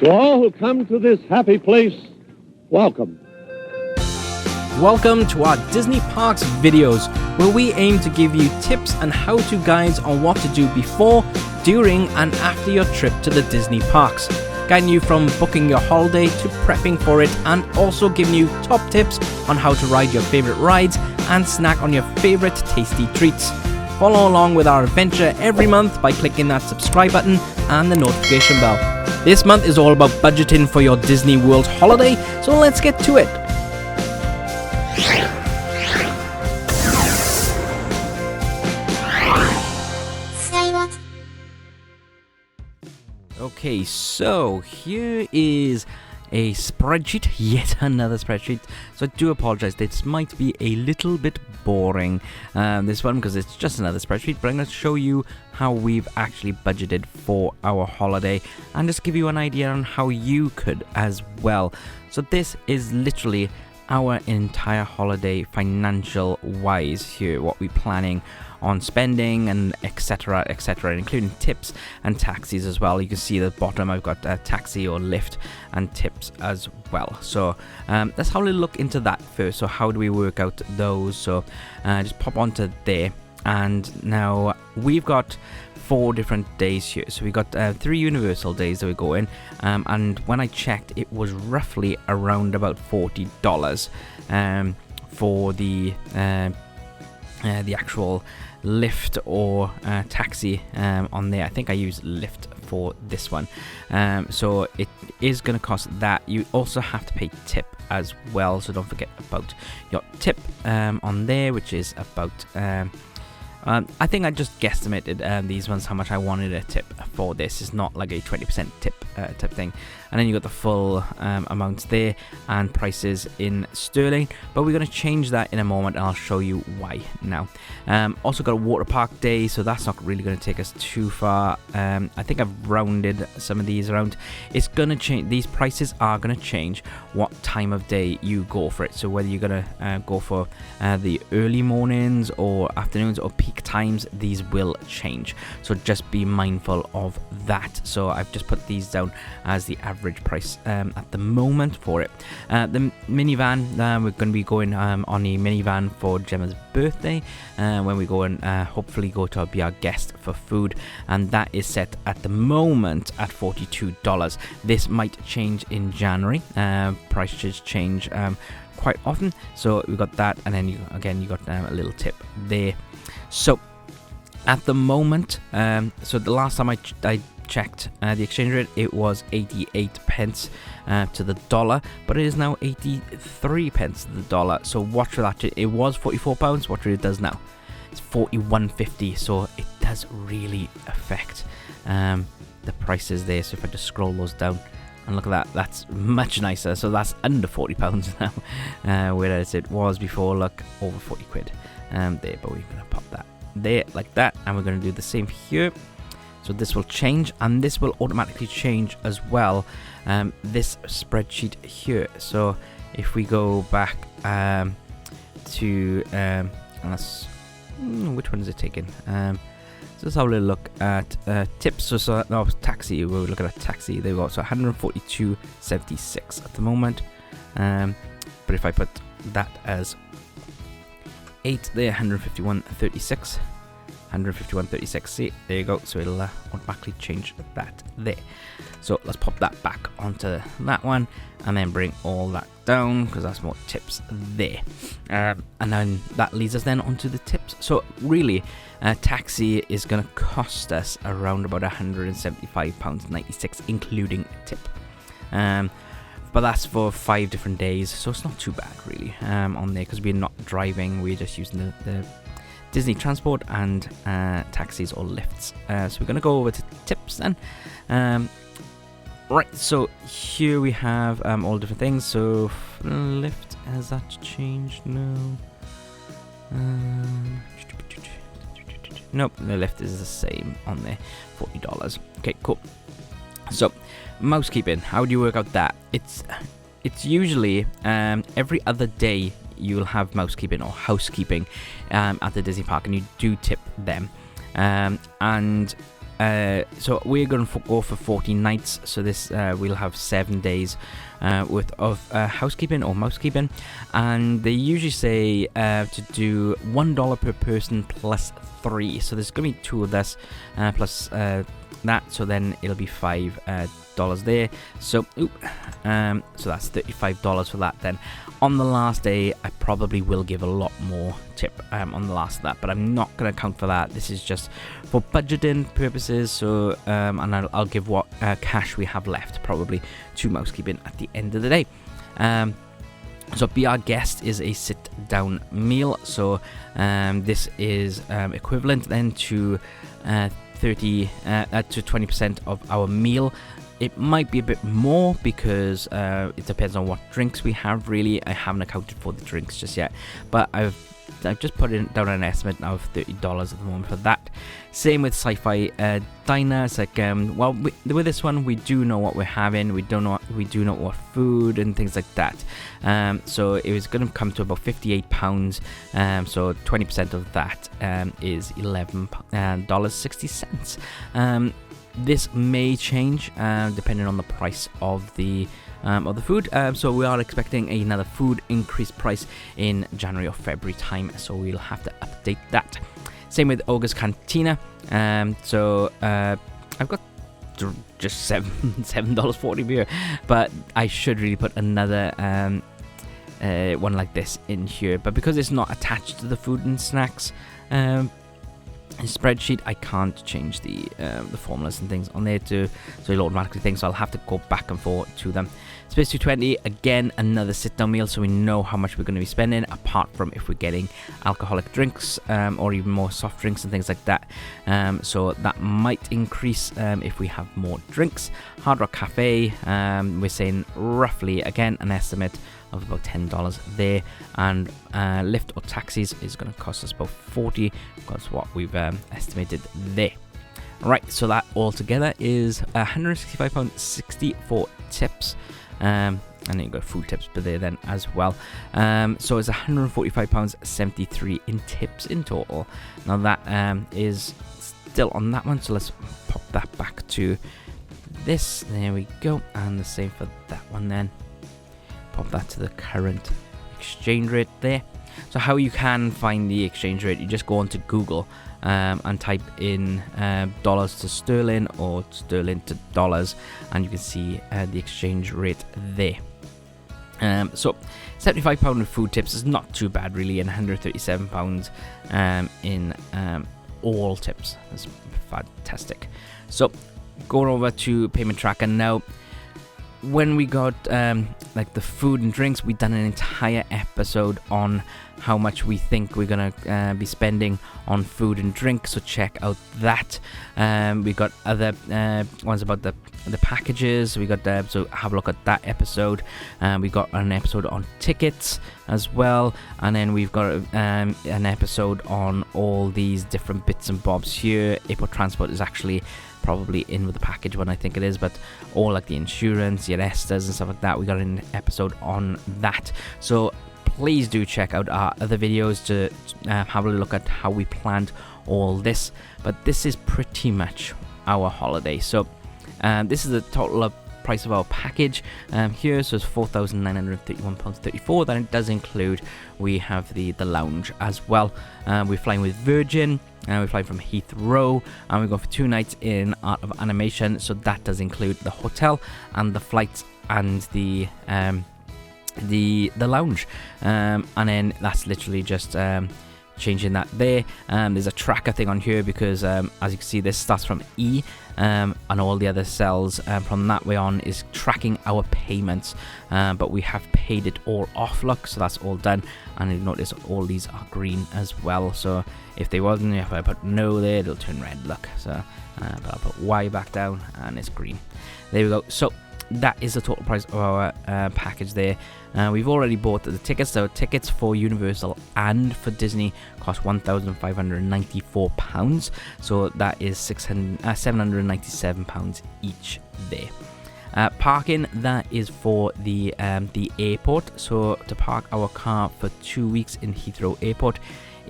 To all who come to this happy place, welcome. Welcome to our Disney Parks videos, where we aim to give you tips and how-to guides on what to do before, during and after your trip to the Disney Parks, guiding you from booking your holiday to prepping for it, and also giving you top tips on how to ride your favourite rides and snack on your favourite tasty treats. Follow along with our adventure every month by clicking that subscribe button and the notification bell. This month is all about budgeting for your Disney World holiday, so let's get to it. Okay, so here is a spreadsheet, yet another spreadsheet. So I do apologize, this might be a little bit boring, this one, because it's just another spreadsheet, but I'm going to show you how we've actually budgeted for our holiday and just give you an idea on how you could as well. So this is literally our entire holiday financial wise here, what we're planning on spending and etc, including tips and taxis as well. You can see at the bottom I've got taxi or Lyft and tips as well. So let's have a little look into that first. So how do we work out those? So just pop onto there, and now we've got 4 different days here. So we got 3 Universal days that we go in, and when I checked, it was roughly around about $40 for the actual Lyft or taxi on there. I think I use Lyft for this one, so it is going to cost that. You also have to pay tip as well, so don't forget about your tip on there, which is about I think I just guesstimated these ones how much I wanted a tip for this. It's not like a 20% tip type thing. And then you got the full amounts there and prices in sterling, but we're going to change that in a moment and I'll show you why now. Also got a water park day, so that's not really going to take us too far. I think I've rounded some of these around. It's going to change, these prices are going to change what time of day you go for it. So whether you're going to go for the early mornings or afternoons or peak times, these will change, so just be mindful of that. So I've just put these down as the average price at the moment for it. The minivan, we're going to be going on a minivan for Gemma's birthday when we go and hopefully go to be our guest for food, and that is set at the moment at $42. This might change in January. Prices change quite often, so we've got that, and then you got a little tip there. So at the moment, so the last time I checked the exchange rate, it was 88 pence to the dollar, but it is now 83 pence to the dollar. So watch for that. It was £44. Watch what it does now. It's 41.50. So it does really affect the prices there. So if I just scroll those down and look at that, that's much nicer. So that's under £40 now, whereas it was before, look, over 40 quid there. But we're gonna pop that there like that, and we're going to do the same here. So this will change, and this will automatically change as well, this spreadsheet here. So if we go back to which one is it taking? So let's have a little look at tips. So no, taxi, we're looking at taxi. There we go. So 142.76 at the moment, but if I put that as 8 there, 151.36, 151.36. See, there you go. So it'll automatically change that there. So let's pop that back onto that one and then bring all that down, because that's more tips there. And then that leads us then onto the tips. So really, taxi is going to cost us around about £175.96, including tip. But that's for 5 different days, so it's not too bad really on there, because we're not driving, we're just using the Disney transport and taxis or lifts. So we're going to go over to tips then. Right, so here we have all different things. So Lyft, has that changed? No. Nope, the Lyft is the same on there, $40. Okay, cool. So mousekeeping, how do you work out that? It's usually every other day you'll have mousekeeping or housekeeping at the Disney park, and you do tip them. And so we're going to go for 14 nights. So this we'll have 7 days worth of housekeeping or mousekeeping, and they usually say to do $1 per person plus 3. So there's going to be 2 of us plus that. So then it'll be $5 there. So so that's $35 for that. Then on the last day, I probably will give a lot more tip on the last of that, but I'm not going to account for that. This is just for budgeting purposes. So and I'll give what cash we have left probably to mousekeeping at the end of the day. So Be Our Guest is a sit-down meal. So this is equivalent then to 30 to 20% of our meal. It might be a bit more because it depends on what drinks we have. Really, I haven't accounted for the drinks just yet, but I've just put down an estimate now of $30 at the moment for that. Same with Sci-Fi Diner. It's like with this one we do know what we're having. We do know what food and things like that. So it was going to come to about £58. So 20% of that is $11.60. This may change depending on the price of the food. So we are expecting another food increase price in January or February time. So we'll have to update that. Same with Ogre's Cantina. So I've got just $7.40 beer, but I should really put another one like this in here. But because it's not attached to the food and snacks spreadsheet, I can't change the formulas and things on there so it'll automatically think, so I'll have to go back and forth to them. Space 220, again another sit down meal, so we know how much we're going to be spending, apart from if we're getting alcoholic drinks or even more soft drinks and things like that. So that might increase if we have more drinks. Hard Rock Cafe, we're saying roughly again an estimate of about $10 there, and Lyft or taxis is going to cost us about $40. That's what we've estimated there. Right, so that altogether is £165.60 for tips, and then you've got food tips per there then as well. So it's £145.73 in tips in total. Now that is still on that one, so let's pop that back to this. There we go, and the same for that one then. Pop that to the current exchange rate there. So how you can find the exchange rate, you just go onto Google and type in dollars to sterling or sterling to dollars, and you can see the exchange rate there. So £75 in food tips is not too bad really, and £137 in all tips. That's fantastic. So going over to Payment Tracker now. When we got like the food and drinks, we've done an entire episode on how much we think we're gonna be spending on food and drink, so check out that. We got other ones about the packages. We got so have a look at that episode. We got an episode on tickets as well, and then we've got an episode on all these different bits and bobs here. Airport transport is actually probably in with the package one, I think it is, but all like the insurance, your Estes and stuff like that, we got an episode on that. So please do check out our other videos to have a look at how we planned all this. But this is pretty much our holiday. So this is the total price of our package here, so it's £4,931.34. Then it does include, we have the lounge as well. We're flying with Virgin. We're flying from Heathrow, and we're going for 2 nights in Art of Animation, so that does include the hotel and the flights and the lounge, and then that's literally just changing that there. There's a tracker thing on here because as you can see, this starts from E, and all the other cells from that way on is tracking our payments, but we have paid it all off, look, so that's all done. And you notice all these are green as well, so if they wasn't, if I put no there, it'll turn red, look. So but I'll put Y back down and it's green. There we go. So that is the total price of our package there. We've already bought the tickets, so tickets for Universal and for Disney cost £1,594, so that is £797 each there. Parking, that is for the airport. So to park our car for 2 weeks in Heathrow Airport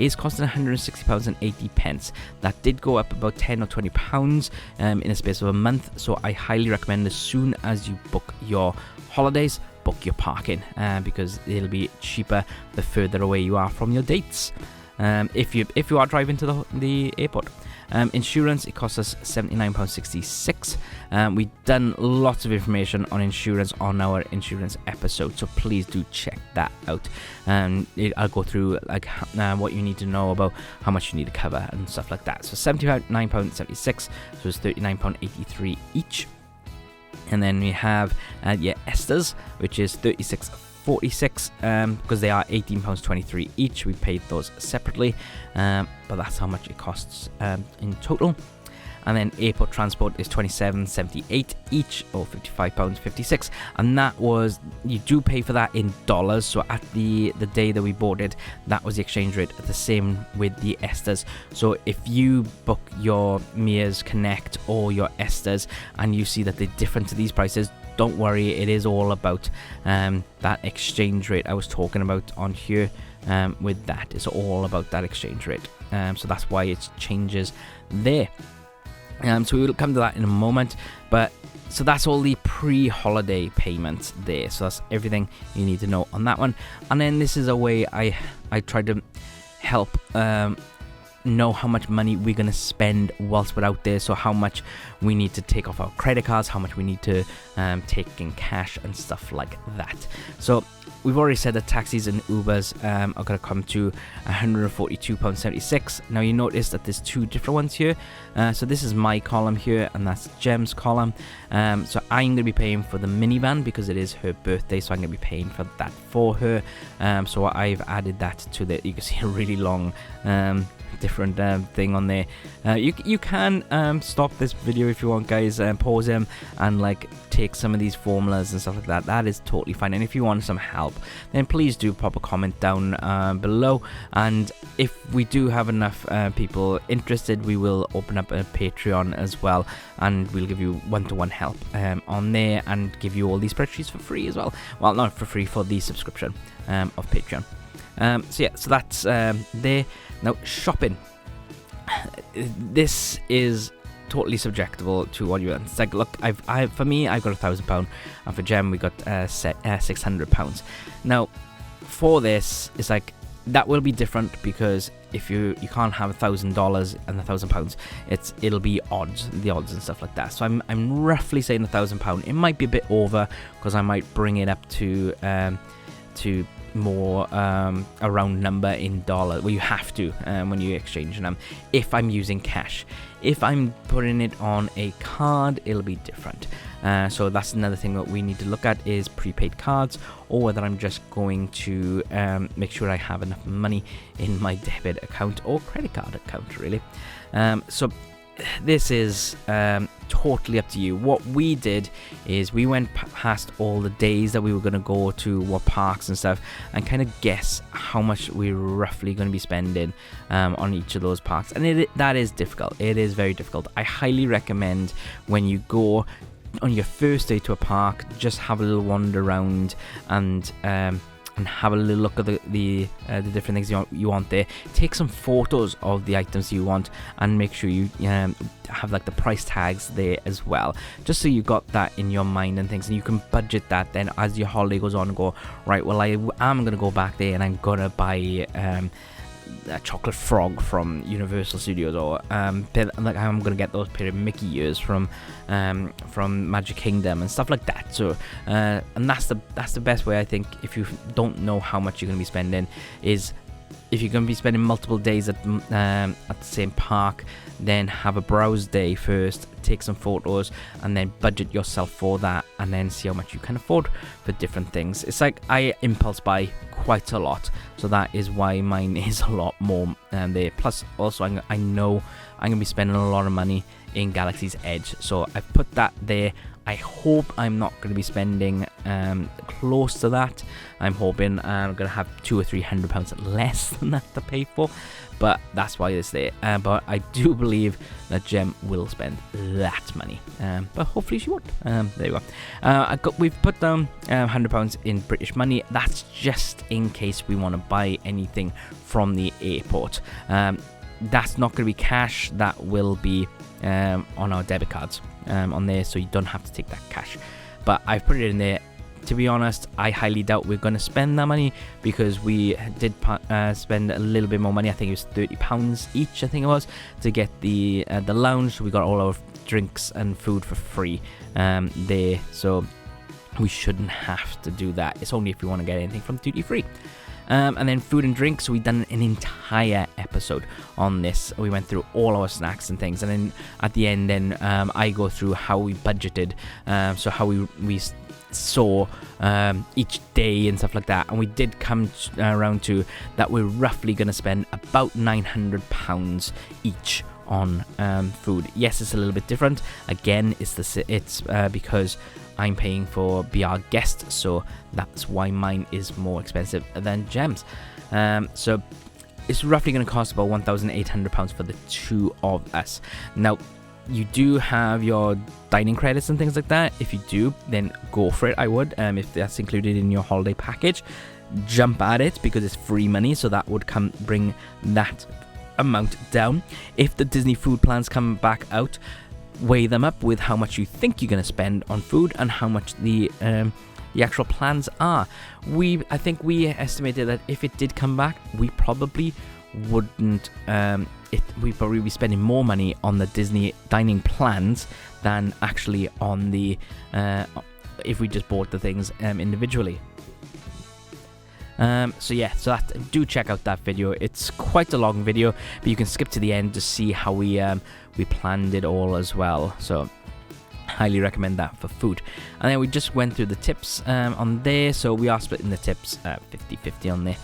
is costing £160.80. That did go up about £10 or £20 in a space of a month, so I highly recommend as soon as you book your holidays, book your parking, because it'll be cheaper the further away you are from your dates. If you are driving to the airport. Insurance, it costs us £79.66. We've done lots of information on insurance on our insurance episode, so please do check that out. I'll go through like what you need to know about how much you need to cover and stuff like that. So £79.76, so it's £39.83 each. And then we have your Estes, which is £36.46, because they are £18.23 each. We paid those separately, but that's how much it costs in total. And then airport transport is £27.78 each, or £55.56, and that was, you do pay for that in dollars. So at the day that we bought it, that was the exchange rate. The same with the Estes. So if you book your Mears Connect or your Estes and you see that they're different to these prices, don't worry, it is all about that exchange rate I was talking about on here. With that, it's all about that exchange rate, so that's why it changes there. So we will come to that in a moment, but so that's all the pre-holiday payments there. So that's everything you need to know on that one. And then this is a way I try to help know how much money we're going to spend whilst we're out there. So how much we need to take off our credit cards, how much we need to take in cash and stuff like that. So we've already said that taxis and Ubers are going to come to £142.76. Now you notice that there's two different ones here. So this is my column here, and that's Gem's column. So I'm going to be paying for the minivan because it is her birthday, so I'm going to be paying for that for her. So I've added that to the, you can see a really long different thing on there. You can stop this video if you want, guys, pause them and like take some of these formulas and stuff like that. That is totally fine. And if you want some help, then please do pop a comment down below, and if we do have enough people interested, we will open up a Patreon as well, and we'll give you one-to-one help on there and give you all these spreadsheets for free as well. Well, not for free, for the subscription of Patreon. So yeah, so that's there. Now shopping, this is totally subjectable to what you want. It's like, look, for me, I've got £1,000, and for Gem we got £600. Now for this, it's like that will be different, because if you can't have $1,000 and £1,000, it'll be the odds and stuff like that. So I'm roughly saying £1,000. It might be a bit over, because I might bring it up to more a round number in dollars. Well, you have to when you exchange them. If I'm using cash, if I'm putting it on a card, it'll be different. So that's another thing that we need to look at, is prepaid cards, or whether I'm just going to make sure I have enough money in my debit account or credit card account, really. So this is totally up to you. What we did is we went past all the days that we were going to go to what parks and stuff, and kind of guess how much we're roughly going to be spending on each of those parks. And that is difficult. It is very difficult. I highly recommend, when you go on your first day to a park, just have a little wander around and have a little look at the different things you want there. Take some photos of the items you want, and make sure you have like the price tags there as well, just so you got that in your mind and things, and you can budget that then as your holiday goes on and go, right, well, I am going to go back there and I'm going to buy a chocolate frog from Universal Studios, or like I'm gonna get those pair of Mickey ears from Magic Kingdom and stuff like that. So and that's the best way, I think, if you don't know how much you're gonna be spending, is if you're going to be spending multiple days at the same park, then have a browse day first, take some photos, and then budget yourself for that, and then see how much you can afford for different things. It's like I impulse buy quite a lot, so that is why mine is a lot more there. Plus, also, I know I'm going to be spending a lot of money in Galaxy's Edge, so I've put that there. I hope I'm not going to be spending close to that. I'm hoping I'm going to have £200 or £300 less than that to pay for, but that's why it's there. But I do believe that Gem will spend that money, but hopefully she won't. There you go. We've put down £100 in British money. That's just in case we want to buy anything from the airport. That's not going to be cash. That will be on our debit cards on there, so you don't have to take that cash. But I've put it in there. To be honest, I highly doubt we're going to spend that money, because we did spend a little bit more money. I think it was £30 each, I think it was, to get the lounge. We got all our drinks and food for free there, so we shouldn't have to do that. It's only if we want to get anything from duty free. And then food and drinks, we've done an entire episode on this. We went through all our snacks and things, and then at the end, then I go through how we budgeted, so how we saw each day and stuff like that, and we did come around to that we're roughly going to spend about £900 each on food. Yes, it's a little bit different. Again, it's because I'm paying for BR guests, so that's why mine is more expensive than Gem's. So it's roughly going to cost about £1,800 for the two of us. Now, you do have your dining credits and things like that. If you do, then go for it. I would, if that's included in your holiday package, jump at it, because it's free money, so that would bring that amount down. If the Disney food plans come back out, weigh them up with how much you think you're going to spend on food and how much the actual plans are. I think we estimated that if it did come back, we probably wouldn't we'd probably be spending more money on the Disney dining plans than actually on the if we just bought the things individually. So do check out that video. It's quite a long video, but you can skip to the end to see how we planned it all as well. So highly recommend that for food. And then we just went through the tips on there. So we are splitting the tips 50-50 on there.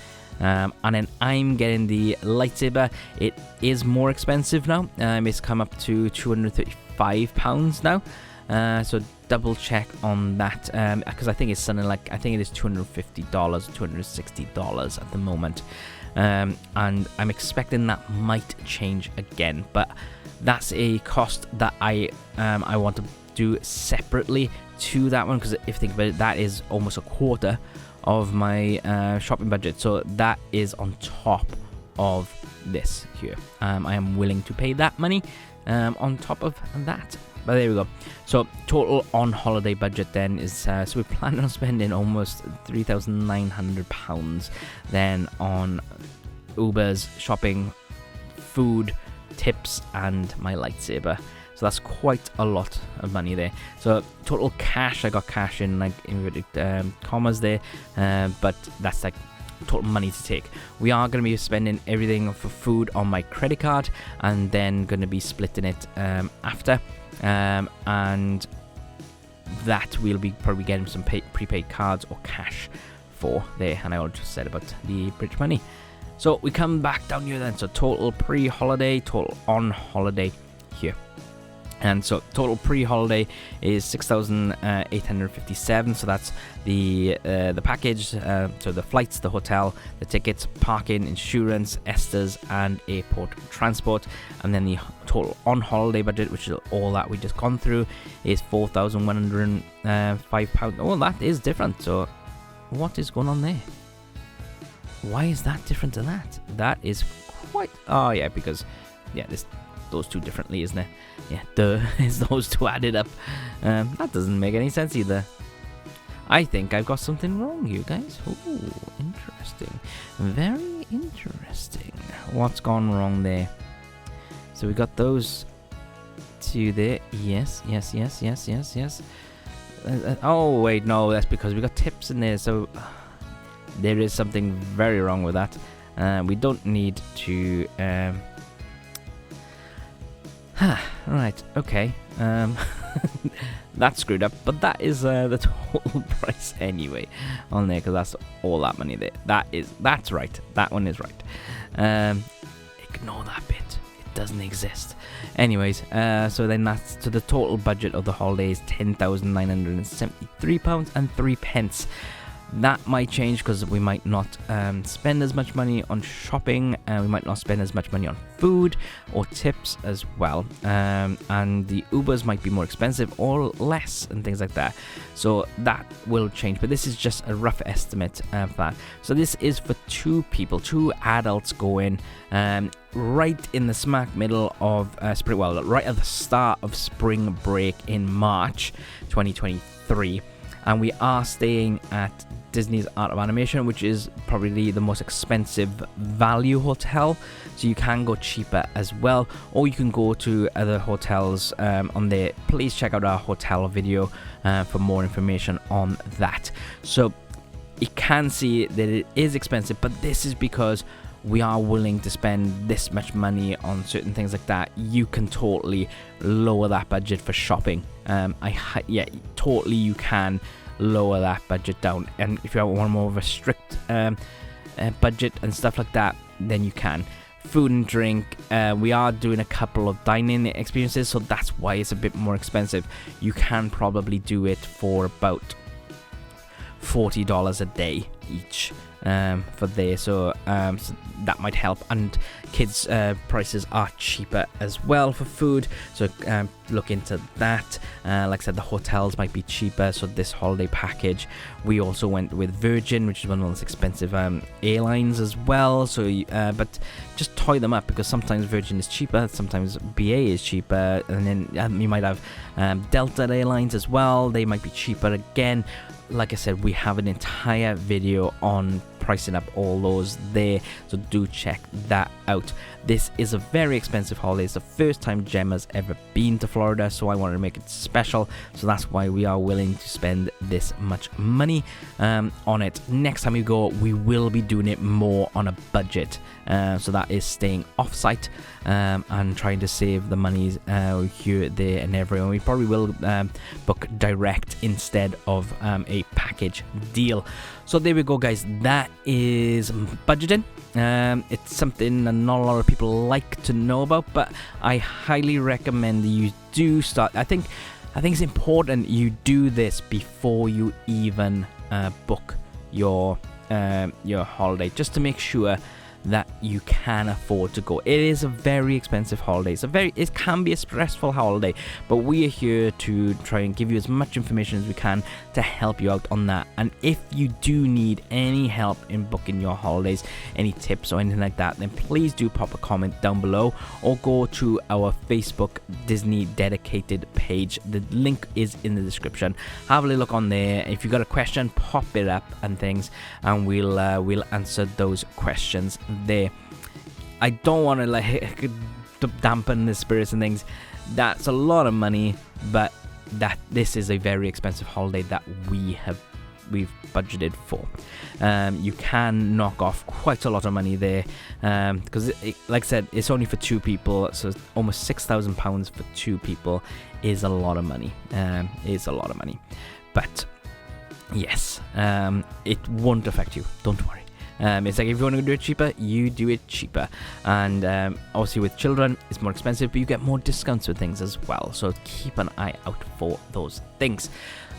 And then I'm getting the lightsaber. It is more expensive now. It's come up to £235 now. So double check on that, because I think it's something like, I think it is $250, $260 at the moment, and I'm expecting that might change again, but that's a cost that I want to do separately to that one, because if you think about it, that is almost a quarter of my shopping budget, so that is on top of this here. I am willing to pay that money on top of that. But there we go. So total on holiday budget then is, so we're planning on spending almost £3,900 then on Ubers, shopping, food, tips, and my lightsaber. So that's quite a lot of money there. So total cash, I got cash in like inverted commas there, but that's like total money to take. We are going to be spending everything for food on my credit card, and then going to be splitting it after. And that we'll be probably getting some prepaid cards or cash for there, and I already just said about the British money. So we come back down here then, so total pre-holiday, total on holiday here. And so total pre-holiday is $6,857. So that's the package. So the flights, the hotel, the tickets, parking, insurance, Esther's, and airport transport. And then the total on-holiday budget, which is all that we just gone through, is £4,105. Oh, that is different. So what is going on there? Why is that different to that? That is quite... Oh yeah, because those two differently, isn't it? Yeah, is those two added up. That doesn't make any sense either. I think I've got something wrong, you guys. Ooh, interesting. Very interesting. What's gone wrong there? So we got those two there. Yes. Oh, wait, no, that's because we got tips in there. So there is something very wrong with that. We don't need to... Right, okay. That's screwed up, but that is the total price anyway on there, because that's all that money there. That's right. That one is right. Ignore that bit. doesn't exist. Anyways, so then that's so the total budget of the holiday is £10,973.03. That might change because we might not spend as much money on shopping, and we might not spend as much money on food or tips as well, and the Ubers might be more expensive or less and things like that, so that will change, but this is just a rough estimate for that. So this is for two adults going right in the smack middle of spring, well, right at the start of spring break in March 2023. And we are staying at Disney's Art of Animation, which is probably the most expensive value hotel. So you can go cheaper as well, or you can go to other hotels on there. Please check out our hotel video for more information on that. So you can see that it is expensive, but this is because we are willing to spend this much money on certain things like that. You can totally lower that budget for shopping. Totally you can lower that budget down, and if you want more of a strict budget and stuff like that, then you can. Food and drink, we are doing a couple of dining experiences, so that's why it's a bit more expensive. You can probably do it for about $40 a day each for there, so that might help. And kids prices are cheaper as well for food, so look into that. Like I said, the hotels might be cheaper, so this holiday package, we also went with Virgin, which is one of the most expensive airlines as well, so but just toy them up, because sometimes Virgin is cheaper, sometimes BA is cheaper, and then you might have Delta Airlines as well, they might be cheaper again. Like I said, we have an entire video on pricing up all those there, so do check that out. This is a very expensive holiday. It's the first time Gemma's ever been to Florida, so I wanted to make it special, so that's why we are willing to spend this much money on it. Next time we go, we will be doing it more on a budget, so that is staying off-site and trying to save the monies here, there and everywhere. We probably will book direct instead of a package deal. So there we go, guys, that is budgeting. It's something that not a lot of people like to know about, but I highly recommend that you do start. I think it's important you do this before you even book your holiday, just to make sure that you can afford to go. It is a very expensive holiday. It can be a stressful holiday, but we are here to try and give you as much information as we can to help you out on that. And if you do need any help in booking your holidays, any tips or anything like that, then please do pop a comment down below, or go to our Facebook Disney dedicated page. The link is in the description. Have a look on there. If you got a question, pop it up and things, and we'll answer those questions there. I don't want to dampen the spirits and things. That's a lot of money, but this is a very expensive holiday that we've budgeted for. You can knock off quite a lot of money there, because like I said, it's only for two people, so almost £6,000 for two people is a lot of money. But yes, it won't affect you, don't worry. It's like if you want to do it cheaper, you do it cheaper. And obviously with children, it's more expensive, but you get more discounts with things as well. So keep an eye out for those things.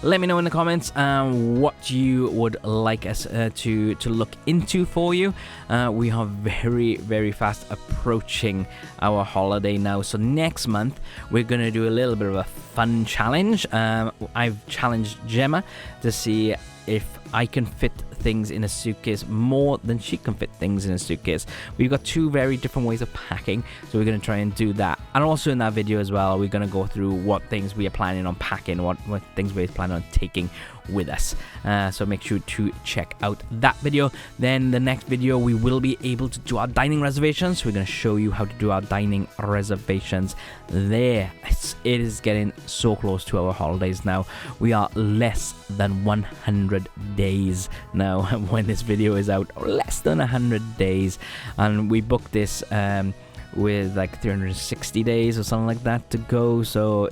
Let me know in the comments what you would like us to look into for you. We are very, very fast approaching our holiday now. So next month, we're going to do a little bit of a fun challenge. I've challenged Gemma to see if I can fit things in a suitcase more than she can fit things in a suitcase. We've got two very different ways of packing, so we're going to try and do that. And also in that video as well, we're going to go through what things we are planning on packing, what things we're planning on taking with us. So make sure to check out that video. Then the next video, we will be able to do our dining reservations. We're going to show you how to do our dining reservations there. It is getting so close to our holidays now. We are less than 100 days now when this video is out. Less than 100 days, and we booked this with like 360 days or something like that to go. So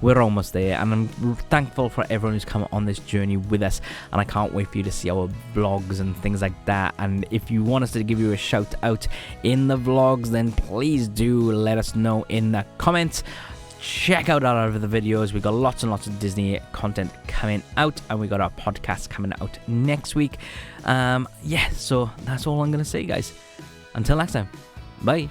we're almost there, and I'm thankful for everyone who's come on this journey with us, and I can't wait for you to see our vlogs and things like that. And if you want us to give you a shout out in the vlogs, then please do let us know in the comments. Check out our other videos. We got lots and lots of Disney content coming out, and we got our podcast coming out next week. So that's all I'm gonna say, guys. Until next time, bye.